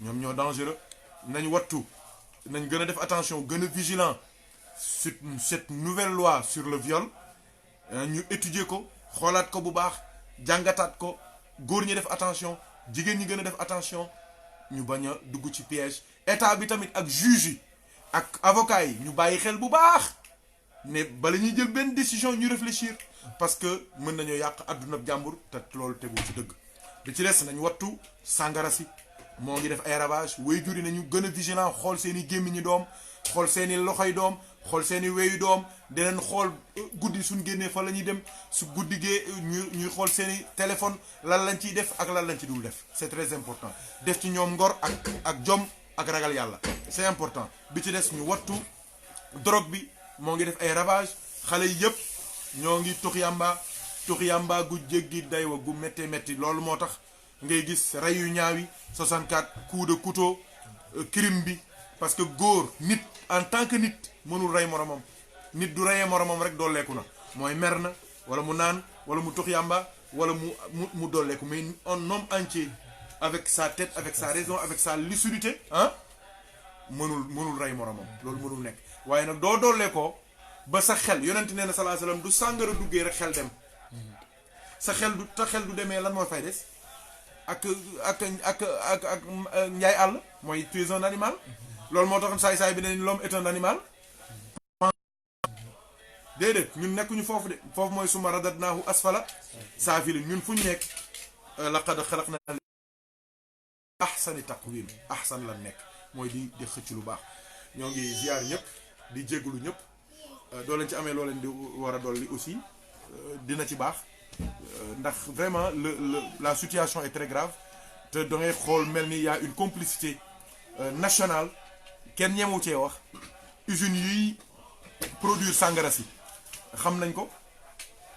ñoom ñoo dangereux nañ wattu nañ gën a def attention gën a vigilant sur cette nouvelle loi sur le viol ñu étudier ko xoolaat ko bu baax jàngataat ko góor ñi def attention jigéen ñi gën a def attention ñu bañ a dugg ci piège état bi tamit ak juge yi ak avocat yi ñu bàyyi xel bu baax ne bala ñuy jël benn décision ñu réfléchir parce que mën nañoo yàq àdduna jàmbur te loolu tegul ci dëgg li ci des nañ wattu sàngara si moo ngi def ay ravage waajur yi nañu gën a vigilant xool seen i gémmiñi doom xool seen i loxoy doom xool seen i weyu doom deneen xool guddi suñ génnee fa la ñuy dem su guddi gee ñuy xool seen i téléphone lan lañ ciy def ak lan lañ ci dul def c'est très important def ci ñoom ngor ak jom ak ragal yàlla c'est important bi ci des ñu wattu drogue bi moo ngi def ay ravage xale yi yëpp ñoo ngi tux yàmba gu jéggi daywa gu méttee métti loolu moo tax ngay gis rey yu ñaaw yi 64 coups de couteau crime bi parce que góor nit en tant que nit mënul rey moromam nit du reyee moromam rek dooleeku na mooy mer na wala mu naan wala mu tux yàmba wala mu dooleeku mais un homme entier avec sa tête avec sa raison avec sa lucidité mënul rey moromam loolu mënul nekk waaye nag doo dooleekoo ba sa xel yonent nee na sallallahu alayhi wasallam du sàngara duggee rek xel dem sa xel du demee lan moo fay des ak njaay àll mooy tu es un animal loolu moo tax saay bi ne l'homme est un animal déedéet ñun nekkuñu foofu de foofu mooy suma radadnaahu asfala saafili ñun fu ñu nekk laqad xalaqna ahsani taqwim ahsan la nekk mooy di xëcc lu baax ñoo ngi ziar ñëpp di jégalu ñëpp doo leen ci amee loo leen di war a dolli aussi dina ci baax ndax vraiment la situation est très grave te da ngay xool mel ni y a une complicité nationale kenn ñemewu cee wax usines yuy produire sangara si xam nañ ko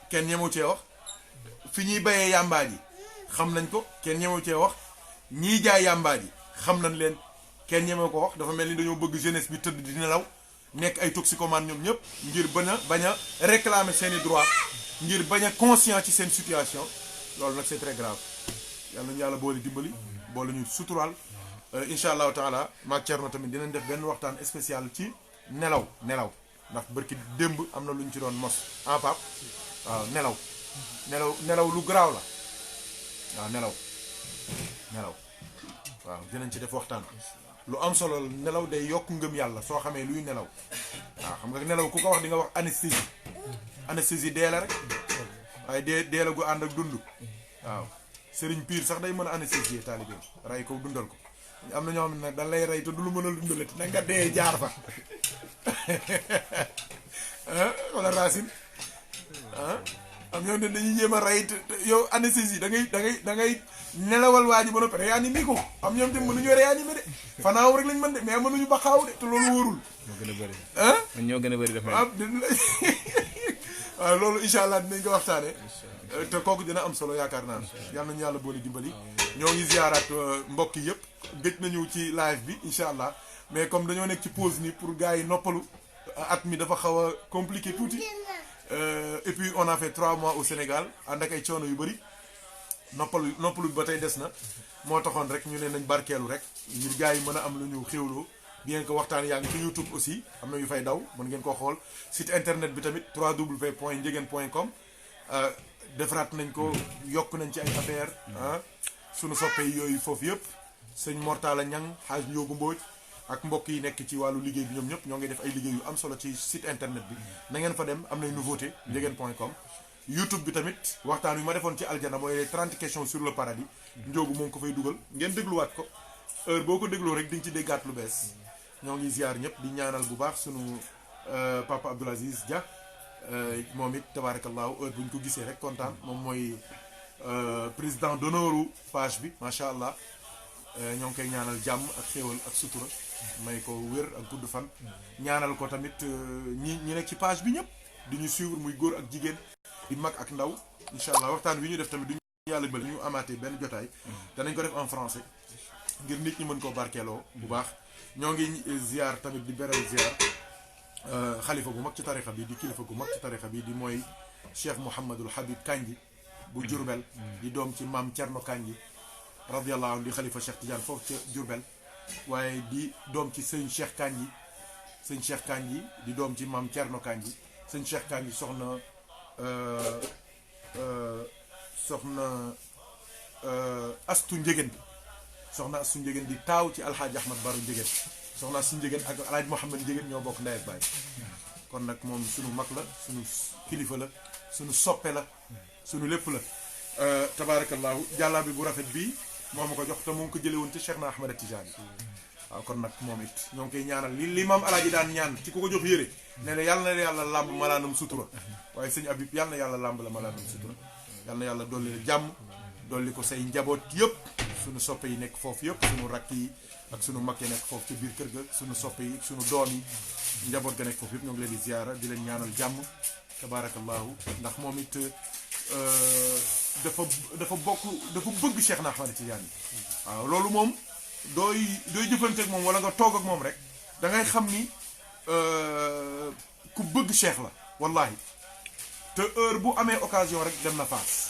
kenn ñemewu cee wax fi ñuy bayee yàmbaa ji xam nañ ko kenn ñemewu cee wax ñiy jaay yàmbaa ji xam nañ leen kenn ñemewu ko wax dafa mel ni dañoo bëgg jeunesse bi tëdd di nelaw nekk ay toxicomanes ñoom ñëpp ngir bañ a réclamer seeni droit ngir bañ a conscient ci seen situation loolu nag c'est très grave yàlla nañu yàlla boole dimbali boole ñu suturaal incha allahu taala maag Thierno tamit dinañ def benn waxtaan spécial ci nelaw ndax bërki démb am na lu ñu ci doon mos en pap waaw nelaw lu garaaw la waaw nelaw waaw dinañ ci def waxtaan lu am solo nelaw day yokk ngëm yàlla soo xamee luy nelaw waaw xam nga nelaw ku ko wax di nga wax anesthésie dee la rek waaye dee la gu ànd ak dund waaw sëriñ piir sax day mën a anesthésier taalibe ray ko dundal ko am na ñoo xam ne nag dañ lay rey te du lu mën a dundale te na nga dee jaar fa wala racine am ñoo ne dañuy jéem a rey te yow anesthésie da ngay nelawal waa ji ba noppi réanimer ko am ñoom tam mënuñu réanimer de fanaaw rek lañ mën de mais mënuñu baxaaw de te loolu wóorul. ñoo gën a bëri def waaw loolu incha allah dinañ ko waxtaanee. te kooku dina am solo yaakaar naa yal nañu yàlla boole dimbali. ñoo ngi ziaraat mbokk yi yëpp gëj nañu ci live bi incha allah mais comme dañoo nekk ci pause ni pour gars yi noppalu at mi dafa xaw a compliqué tuuti. Et puis on a fait 3 mois au Sénégal ànd ak ay coono yu bëri noppalu ba tey des na moo taxoon rek ñu ne nañ barkeelu rek ngir gars yi mën a am lu ñu xéwloo bien que waxtaan yaa ngi ci YouTube aussi am na yu fay daw mën ngeen ko xool site internet bi tamit www.ndiegen.com defaraat nañ ko yokk nañ ci ay affaire sunu soppe yi yooyu foofu yëpp sëñ Mortala Ñang xaaj Njoogu Mbooj ak mbokk yi nekk ci wàllu liggéey bi ñoom ñëpp ñoo ngi def ay liggéey yu am solo ci site internet bi na ngeen fa dem am nay nouveauté ndiegen.com YouTube bi tamit waxtaan wi ma defoon ci aljana mooy les 30 questions sur le paradis Njoogu moom ko fay dugal ngeen dégluwaat ko heure boo ko dégloo rek di nga ci déggaat lu bees ñoo ngi ziar ñëpp di ñaanal bu baax sunu papa Abdoul Aziz Dia moom it tabarakallahu heure bu ñu ko gisee rek kontaan moom mooy président d'honneur page bi macha allah ñoo ngi koy ñaanal jàmm ak xéewal ak sutura may ko wér ak gudd fan ñaanal ko tamit ñi nekk ci page bi ñëpp di ñu suivre muy góor ak jigéen di mag ak ndaw incha allah waxtaan wi ñu def tamit duñu yàlla bëri ñu amaatee benn jotaay danañ ko def en français ngir nit ñi mën koo barkeeloo bu baax ñoo ngi ziar tamit di beral ziar xalifa bu mag ci tarixa bi di kilifa gu mag ci tarixa bi di mooy Cheikh Mouhamadul Habib Kandji bu Jurbel di doom ci maam Cerno Kandji radiyallahu anhu di xalifa Cheikh Tidiane foofu ca Jurbel waaye di doom ci sëñ Cheikh Kandji di doom ci maam Cerno Kandji sëñ Cheikh Kandji soxna Astu Njegen di taaw ci alxaaji Ahmad Baro Njegen soxna Astu Njegen ak alxaaji Mouhamad Njegen ñoo bokk ndey ak baay kon nag moom sunu mag la sunu kilifa la sunu soppe la sunu lépp la tabaarakallahu jàllaa bi bu rafet bii moo ma ko jox te moo ngi ko jële woon ci Cheikh na Ahmad Tidiane waaw kon nag moom it ñoo ngi koy ñaanal li maam alaaji daan ñaan ci ku ko jox yére nee na yàlla na yàlla làmb malaanam sutura waaye sëñ Abib yàlla na yàlla làmb la malaanam sutura yàlla na yàlla dolli la jàmm dolli ko say njaboot yëpp sunu soppe yi nekk foofu yëpp sunu rakk yi ak sunu mag yi nekk foofu ci biir kër ga sunu soppe yi sunu doom yi njaboot ga nekk foofu yëpp ñoo ngi leen di ziyaara di leen ñaanal jàmm tabaarakallahu ndax moom it dafa bëgg Cheikh na Ahmad Tidiane waaw loolu moom dooy jëflanteeg moom wala nga toog ak moom rek da ngay xam ni ku bëgg Cheikh la wallahi te heure bu amee occasion rek dem na Fass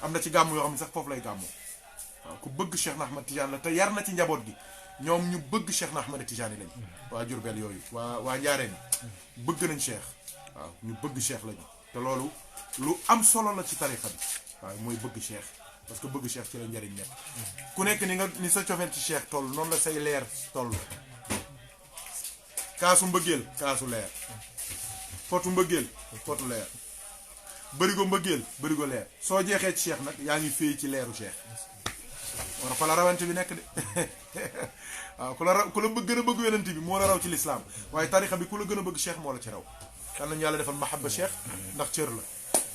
am na ci gàmm yoo xam ne sax foofu lay gàmmoo waaw ku bëgg Cheikh na Ahmad Tidiane la te yar na ci njaboot gi ñoom ñu bëgg Cheikh na Ahmad Tidiane lañ waa Jurbel yooyu waa Njaareen bëgg nañ Cheikh waaw ñu bëgg Cheikh lañu te loolu lu am solo la ci tarixa bi waaw mooy bëgg Cheikh parce que bëgg Cheikh ci la njëriñ nekk ku nekk ni sa cofeel ci Cheikh toll noonu la say leer toll kaasu mbëggeel kaasu leer potu mbëggeel potu leer bërigo mbëggeel bërigo leer soo jeexee ci Cheikh nag yaa ngi féey ci leeru Cheikh war fa la rawante bi nekk de waaw ku la gën a bëgg yonent bi moo la raw ci lislaam waaye tarixa bi ku la gën a bëgg Cheikh moo la ci raw yal nañu yàlla defal mahabba Cheikh ndax cër la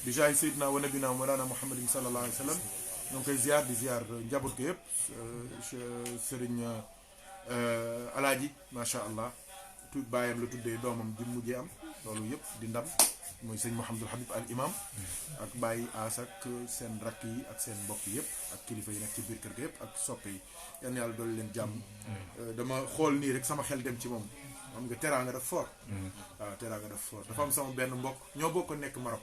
di jaay Seydina wa nabina wa mawlana Muhammadin sallallahu alayhi wa sallam ñoo ngi koy ziar di ziar njaboot ko yëpp sëriñ alaaji macha allah bàyyam la tuddee doomam di mujjee am loolu yëpp di ndam mooy sëñ Mouhamadul Habib al imam ak bàyyi aas ak seen rakk yi ak seen mbokk yëpp ak kilifa yi nekk ci biir kër ga yëpp ak soppe yi yan yàlla doolu leen jàmm dama xool nii rek sama xel dem ci moom xam nga teraanga daf fort waaw teraanga daf fort dafa am sama benn mbokk ñoo bokk nekk Maroc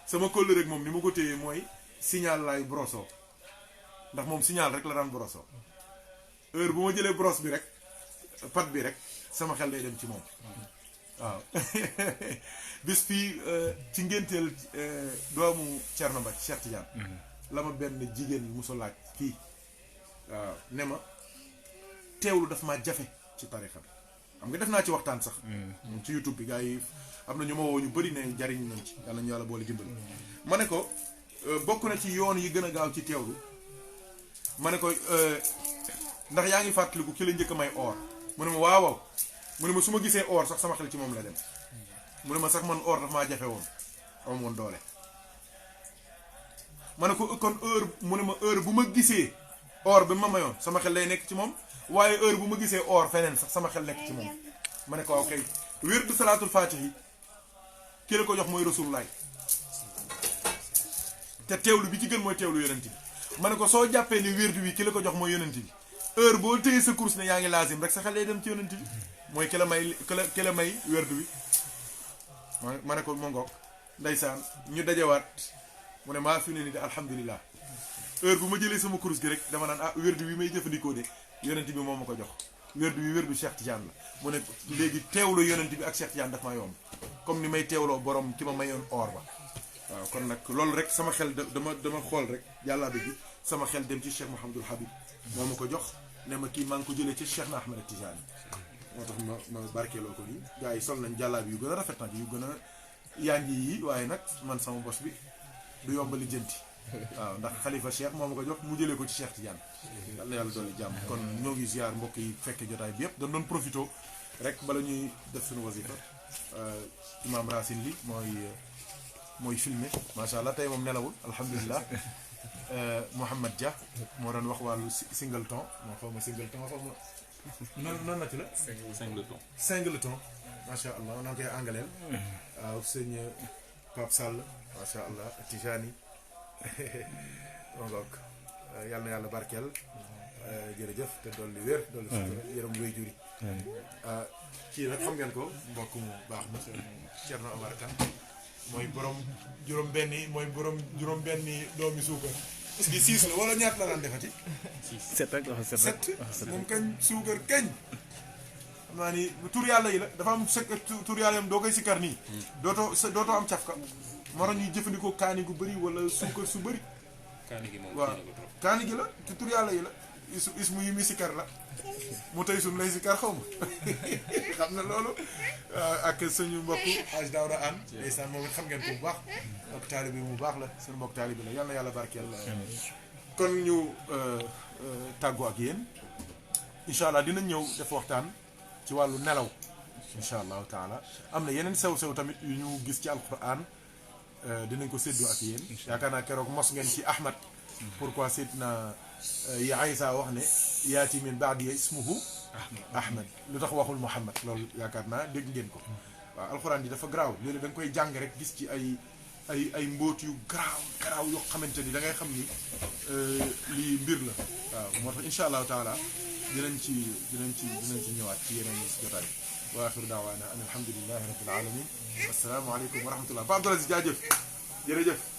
sama kóllëre rek moom ni ma ko téye mooy signal laay broso ndax moom signal rek la daan broso heure bu ma jëlee brosse bi rek pat bi rek sama xel day dem ci moom waaw bis fii ci ngénteel doomu Thierno Mbacke Cheikh Tidiane la ma benn jigéen musa laaj fii waaw ne ma teewlu daf maa jafe ci tarixa bi xam nga def naa ci waxtaan sax ci YouTube bi gars yi am na ñu ma woo ñu bëri ne jariñ nañ ci yàlla ñu yàlla boole dimbali ma ne ko bokk na ci yoon yi gën a gaaw ci teewlu ma ne ko ndax yaa ngi fàttaliku ki la njëkk a may or mu ne ma waaw mu ne ma su ma gisee or sax sama xel ci moom la dem mu ne ma sax man or daf maa jafe woon am woon doole ma ne ko kon heure mu ne ma heure bu ma gisee or bi ma mayoon sama xel lay nekk ci moom waaye heure bu ma gisee or feneen sax sama xel nekk ci moom ma ne ko waaw kay wirdu salaatul faatihi ki la ko jox mooy rasulullaay te teewlu bi ci gën mooy teewlu yonent bi ma ne ko soo jàppee ni wirdu bi ki la ko jox mooy yonent bi heure boo téye sa course ne yaa ngi laazim rek sa xel lay dem ci yonent bi mooy ki la may wirdu bi ma ne ko ma ngoog ndeysaan ñu dajewaat mu ne maa fi ne ni de alhamdulilah heure bu ma jëlee sama course gi rek dama naan wirdu bi may jëfandikoo de yonent bi moom ma ko jox wirdu bi wirdu Cheikh Tidiane la mu ne léegi teewlu yonent bi ak Cheikh Tidiane daf maa yomb comme ni may teewloo borom ki ma mayoon or ba waaw kon nag loolu rek sama xel dama xool rek yàllaa bi sama xel dem ci Cheikh Mouhamadul Habib moo ma ko jox ne ma kii maa ngi ko jëlee ci Cheikh na Ahmed Tidiane moo tax ma barkeeloo ko nii gars yi sol nañ jàllaa bi yu gën a rafet nag yu gën a yanji yi waaye nag man sama bos bi du yomb lijjanti waaw ndax xalifa Cheikh moo ma ko jox mu jëlee ko ci Cheikh Tidiane yàlla yàlla dolli jàmm kon ñoo ngi ziar mbokk yi fekke jotaay bi yëpp dañ doon profito rek bala ñuy def suñu wasifa imam Racine li mooy filmé macha allah tey moom nelawul alhamdulilah Mouhamad Dia moo doon wax wàllu singleton moo xaw ma singleton xaw ma noonu na ci la singleton macha allah noo koy anglais waaw sëñ Pape Sall macha allah Tijani donc yàlla na yàlla barkeel jërëjëf te dolli wér dolli sutura yërëm wéy juri kii nag xam ngeen ko mbokk mu baax ma Thierno Omar Kane mooy borom juróom-benni doomi suukar di 6 la wala ñaat la daan defati 7 rek wax 7 moom kañ suukar kañ xam naa ni tur yàlla yi la dafa am tur yàlla yam doo koy sikkar nii dootoo am cafka moo tax ñuy jëfandikoo kaani gu bëri wala suukar su bëri kaani gi moom waaw kaani gi la te tur yàlla yi la ismu yi muy sikkar la mu tey suñ lay sikkar xaw ma xam na loolu ak suñu mbokk Aj Daawda An ndeysaan moom it xam ngeen ko bu baax mbokk taalibe mu baax la suñu mbokk taalibe la yal na yàlla barkeel la kon ñu tàggoo ak yéen incha allah dinañ ñëw def waxtaan ci wàllu nelaw incha allahu taala am na yeneen sew-sew tamit yu ñu gis ci alquran dinañ ko séddoo ak yéen yaakaar naa keroog mos ngeen ci Ahmad pourquoi Seydina ya Aysa wax ne yaati min baadi ismuhu Ahmad lu tax waxul Muhammad loolu yaakaar naa dégg ngeen ko waaw alxuraan yi dafa garaaw léeg-léeg da nga koy jàng rek gis ci ay mbóot yu garaaw yoo xamante ni da ngay xam ni lii mbir la waaw moo tax incha allahu taala dinañ ci ñëwaat ci yeneen jotaay wa axiru daawaana an alhamdulilahi rabbil alamin assalaamu aleykum wa rahmatullah Ba Abdoul Aziz jaajëf jërëjëf